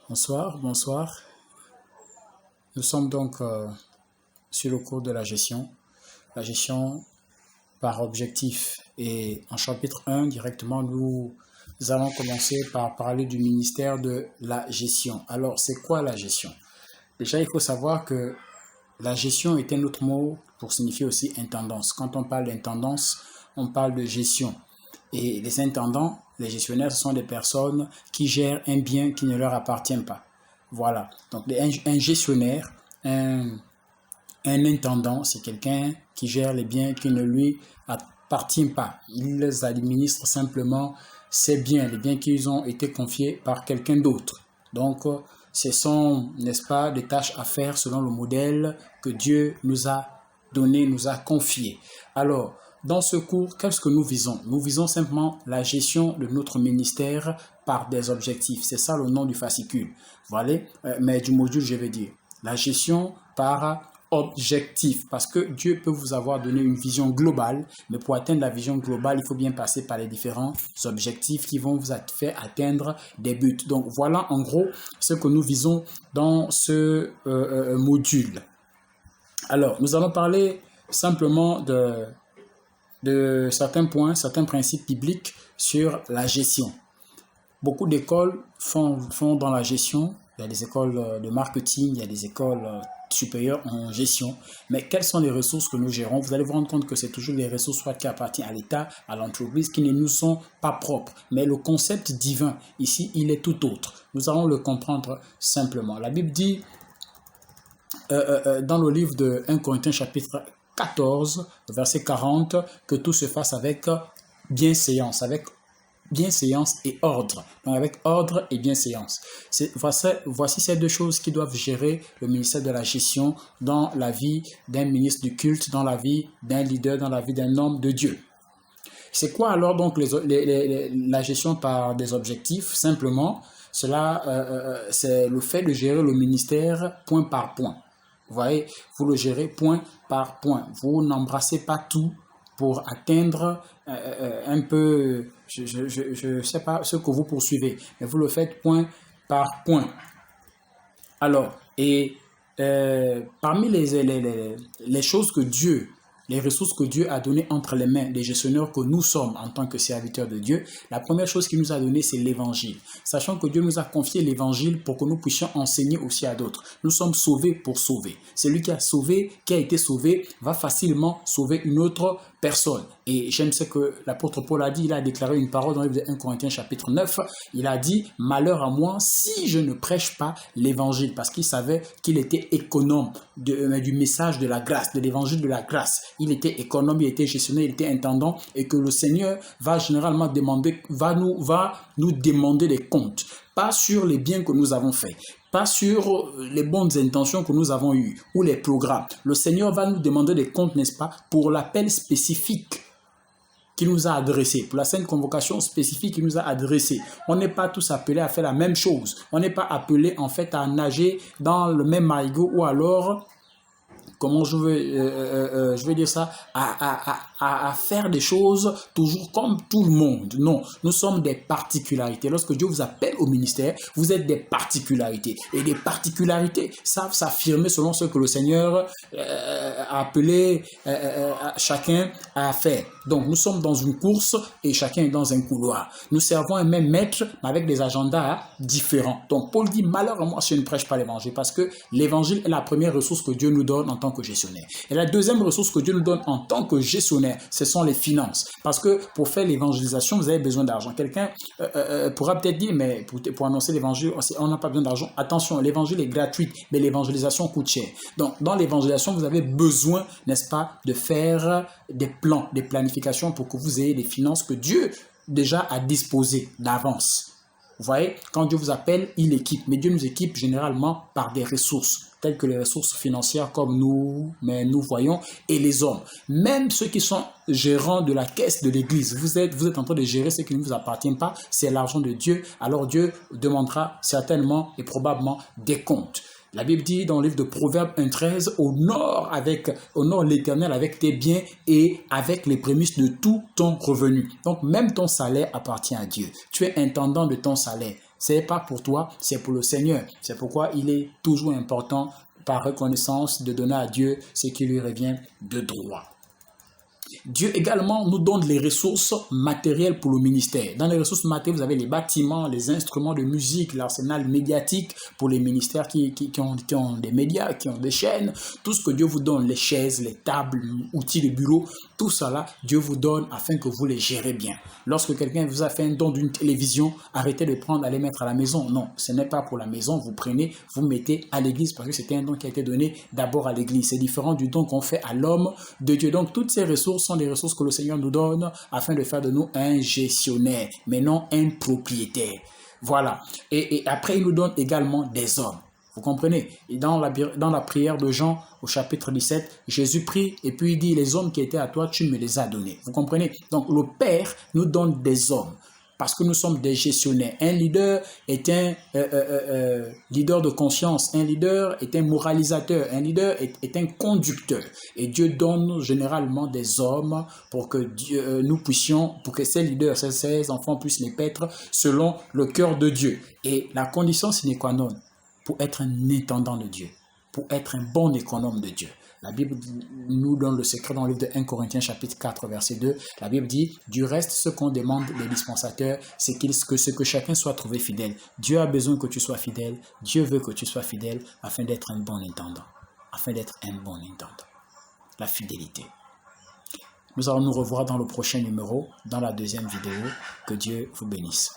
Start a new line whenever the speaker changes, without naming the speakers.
Bonsoir, bonsoir. Nous sommes donc sur le cours de la gestion par objectif. Et en chapitre 1, directement, nous allons commencer par parler du ministère de la gestion. Alors, c'est quoi la gestion? Déjà, il faut savoir que la gestion est un autre mot pour signifier aussi intendance. Quand on parle d'intendance, on parle de gestion. Et les intendants, les gestionnaires, ce sont des personnes qui gèrent un bien qui ne leur appartient pas. Voilà. Donc, un gestionnaire, un intendant, c'est quelqu'un qui gère les biens qui ne lui appartiennent pas. Ils administrent simplement ces biens, les biens qui ont été confiés par quelqu'un d'autre. Donc, ce sont, n'est-ce pas, des tâches à faire selon le modèle que Dieu nous a donné, nous a confié. Alors, dans ce cours, qu'est-ce que nous visons? Nous visons simplement la gestion de notre ministère par des objectifs. C'est ça le nom du fascicule. Voilà, mais du module, je vais dire. La gestion par objectif, parce que Dieu peut vous avoir donné une vision globale, mais pour atteindre la vision globale, il faut bien passer par les différents objectifs qui vont vous faire atteindre des buts. Donc voilà en gros ce que nous visons dans ce module. Alors, nous allons parler simplement de certains points, certains principes bibliques sur la gestion. Beaucoup d'écoles font dans la gestion. Il y a des écoles de marketing, il y a des écoles supérieures en gestion. Mais quelles sont les ressources que nous gérons? Vous allez vous rendre compte que c'est toujours les ressources soit qui appartiennent à l'État, à l'entreprise, qui ne nous sont pas propres. Mais le concept divin, ici, il est tout autre. Nous allons le comprendre simplement. La Bible dit, dans le livre de 1 Corinthiens chapitre 14, verset 40, que tout se fasse avec bienséance, et ordre. Donc avec ordre et bienséance. Voici ces deux choses qui doivent gérer le ministère de la gestion dans la vie d'un ministre du culte, dans la vie d'un leader, dans la vie d'un homme de Dieu. C'est quoi alors donc la gestion par des objectifs? Simplement, c'est le fait de gérer le ministère point par point. Vous voyez, vous le gérez point par point. Vous n'embrassez pas tout pour atteindre un peu, je ne sais pas ce que vous poursuivez, mais vous le faites point par point. Alors, et parmi les choses que Dieu, les ressources que Dieu a données entre les mains des gestionnaires que nous sommes en tant que serviteurs de Dieu, la première chose qu'il nous a donnée, c'est l'évangile. Sachant que Dieu nous a confié l'évangile pour que nous puissions enseigner aussi à d'autres. Nous sommes sauvés pour sauver. Celui qui a été sauvé, va facilement sauver une autre personne. Et j'aime ce que l'apôtre Paul a dit, il a déclaré une parole dans le livre de 1 Corinthiens chapitre 9, il a dit « Malheur à moi si je ne prêche pas l'évangile » parce qu'il savait qu'il était économe du message de la grâce, de l'évangile de la grâce. Il était économe, il était gestionnaire, il était intendant et que le Seigneur va généralement nous demander des comptes. Pas sur les biens que nous avons faits, pas sur les bonnes intentions que nous avons eues ou les programmes. Le Seigneur va nous demander des comptes, n'est-ce pas, pour l'appel spécifique qu'il nous a adressé, pour la sainte convocation spécifique qu'il nous a adressé. On n'est pas tous appelés à faire la même chose. On n'est pas appelés en fait à nager dans le même marigot ou alors, comment je vais dire ça, à faire des choses toujours comme tout le monde. Non, nous sommes des particularités. Lorsque Dieu vous appelle au ministère, vous êtes des particularités. Et les particularités savent s'affirmer selon ce que le Seigneur a appelé chacun à faire. Donc, nous sommes dans une course et chacun est dans un couloir. Nous servons un même maître, mais avec des agendas différents. Donc, Paul dit, malheur à moi si je ne prêche pas l'évangile, parce que l'évangile est la première ressource que Dieu nous donne en tant que gestionnaire. Et la deuxième ressource que Dieu nous donne en tant que gestionnaire, ce sont les finances. Parce que pour faire l'évangélisation, vous avez besoin d'argent. Quelqu'un pourra peut-être dire, mais pour annoncer l'évangile, on n'a pas besoin d'argent. Attention, l'évangile est gratuit, mais l'évangélisation coûte cher. Donc, dans l'évangélisation, vous avez besoin, n'est-ce pas, de faire des plans, des planifications pour que vous ayez les finances que Dieu déjà a disposées d'avance. Vous voyez, quand Dieu vous appelle, il équipe. Mais Dieu nous équipe généralement par des ressources, telles que les ressources financières comme nous voyons, et les hommes. Même ceux qui sont gérants de la caisse de l'église, vous êtes en train de gérer ce qui ne vous appartient pas, c'est l'argent de Dieu. Alors Dieu demandera certainement et probablement des comptes. La Bible dit dans le livre de Proverbes 1,13, honore l'Éternel avec tes biens et avec les prémices de tout ton revenu. Donc même ton salaire appartient à Dieu. Tu es intendant de ton salaire. C'est pas pour toi, c'est pour le Seigneur. C'est pourquoi il est toujours important, par reconnaissance, de donner à Dieu ce qui lui revient de droit. Dieu également nous donne les ressources matérielles pour le ministère. Dans les ressources matérielles, vous avez les bâtiments, les instruments de musique, l'arsenal médiatique pour les ministères qui ont des médias, qui ont des chaînes. Tout ce que Dieu vous donne, les chaises, les tables, outils de bureau, tout ça là, Dieu vous donne afin que vous les gérez bien. Lorsque quelqu'un vous a fait un don d'une télévision, arrêtez de prendre, allez mettre à la maison. Non, ce n'est pas pour la maison. Vous prenez, vous mettez à l'église parce que c'était un don qui a été donné d'abord à l'église. C'est différent du don qu'on fait à l'homme de Dieu. Donc, toutes ces ressources sont des ressources que le Seigneur nous donne afin de faire de nous un gestionnaire, mais non un propriétaire. Voilà. Et après, il nous donne également des hommes. Vous comprenez? Et dans la prière de Jean, au chapitre 17, Jésus prie et puis il dit, les hommes qui étaient à toi, tu me les as donnés. Vous comprenez? Donc, le Père nous donne des hommes parce que nous sommes des gestionnaires. Un leader est un leader de conscience. Un leader est un moralisateur. Un leader est un conducteur. Et Dieu donne généralement des hommes pour que nous puissions, pour que ces leaders, ces enfants puissent les paître selon le cœur de Dieu. Et la condition sine qua non pour être un intendant de Dieu, pour être un bon économe de Dieu. La Bible nous donne le secret dans le livre de 1 Corinthiens chapitre 4 verset 2. La Bible dit, du reste, ce qu'on demande des dispensateurs, c'est que chacun soit trouvé fidèle. Dieu a besoin que tu sois fidèle. Dieu veut que tu sois fidèle afin d'être un bon intendant. Afin d'être un bon intendant. La fidélité. Nous allons nous revoir dans le prochain numéro, dans la deuxième vidéo. Que Dieu vous bénisse.